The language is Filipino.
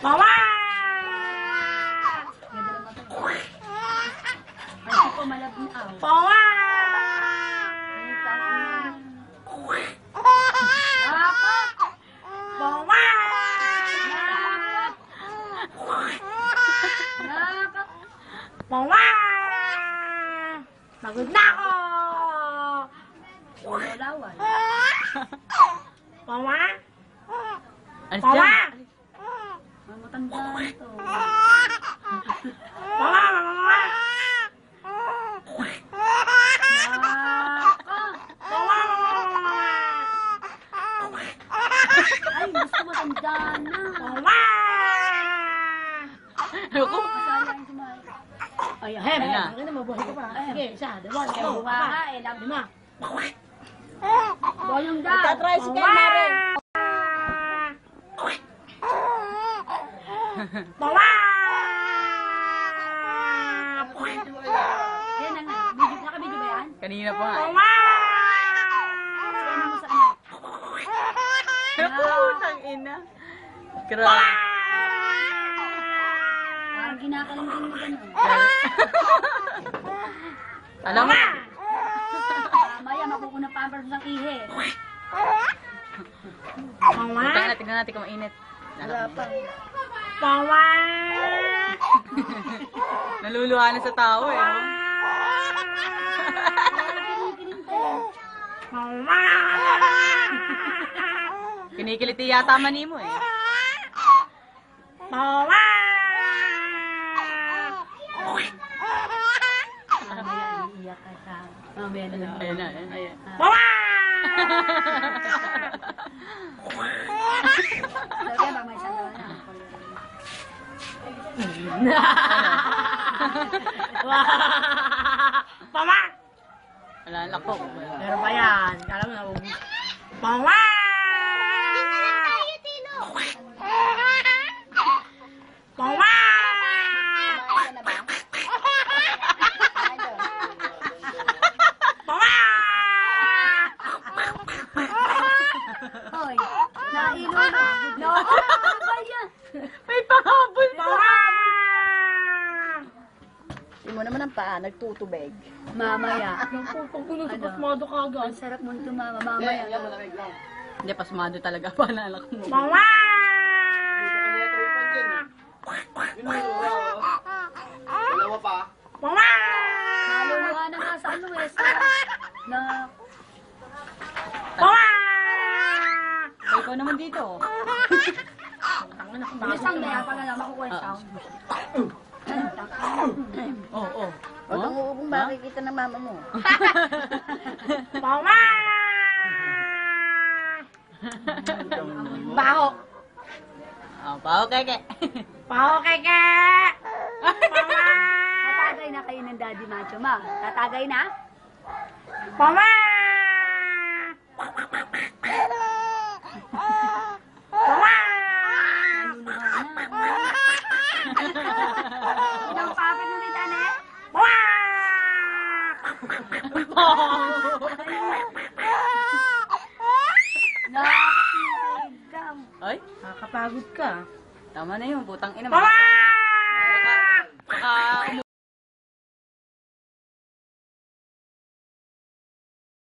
Mama! Ay, ako malabing aw. Mama! Mama! Mama! Pagod na ako! Lawal. Mama? Alis Mama! dyan. Ang matanda ito. Mama! Mama! Mama! Ay, gusto matanda na. Mama! Ayoko. Masayang sumayo. Ay, Ayun na. Ang ina, mabuhay ka pa. Sige, isa, dalawa, Kaya tatlo, buha ka, apat, eh. lima. Boyong daw. Tricycle na rin. Mama! Yan na nga. Video, naka-video ba yan? Kanina pa nga. Mama! Ano mo sa anak? Putang ina. Grabe. Parang ginakaling din mo gano'n. Alam mo? Maya, makukunang pampers ng ihe. Mama! Tignan natin kung mainit. Wala pa. Mama! Naluluha na sa tao eh. Oh. Mama! Kinikiliti yata mani mo eh. Mama! Mamaya, iiyak ka sa... Mamaya na lang. Ayun na, ayun na. Mama! Lagyan, pag may isang taon na. Mama! Wala, lako. Pero ba yan? Alam mo na, Mama! Mama! Kumain ka na ba? Mama! Hoy, nailo na. No, ano ba yan? May pahabol pa. Mama! Hindi mo naman ang paa, nagtutubig. Mamaya. Yung pupong tuloy sa Ano? pasmado ka agad. Ang sarap mo nito, mama. Mamaya. Hindi, pasmado talaga pa nalak mo. Mama! Dalawa pa. Mama! Naluluha na nga sa ano eh. Na... Mama! Ay, ikaw naman dito. Isang na yan, pag alam, makukuha yung sound. Oo, oo. Huwag kang uubong makikita ng mama mo. Mama! Baho! Oh, pao keke. Baho keke! Mama! Tatagay na kayo ng Daddy Macho, ma. Tatagay na? Mama! Mama! Naluluha na. Ilang papit mo dito, ane? Mama! Nakakasig ka. Ay, Nakakapagod ka. tama na yun. Putang ina. Mama!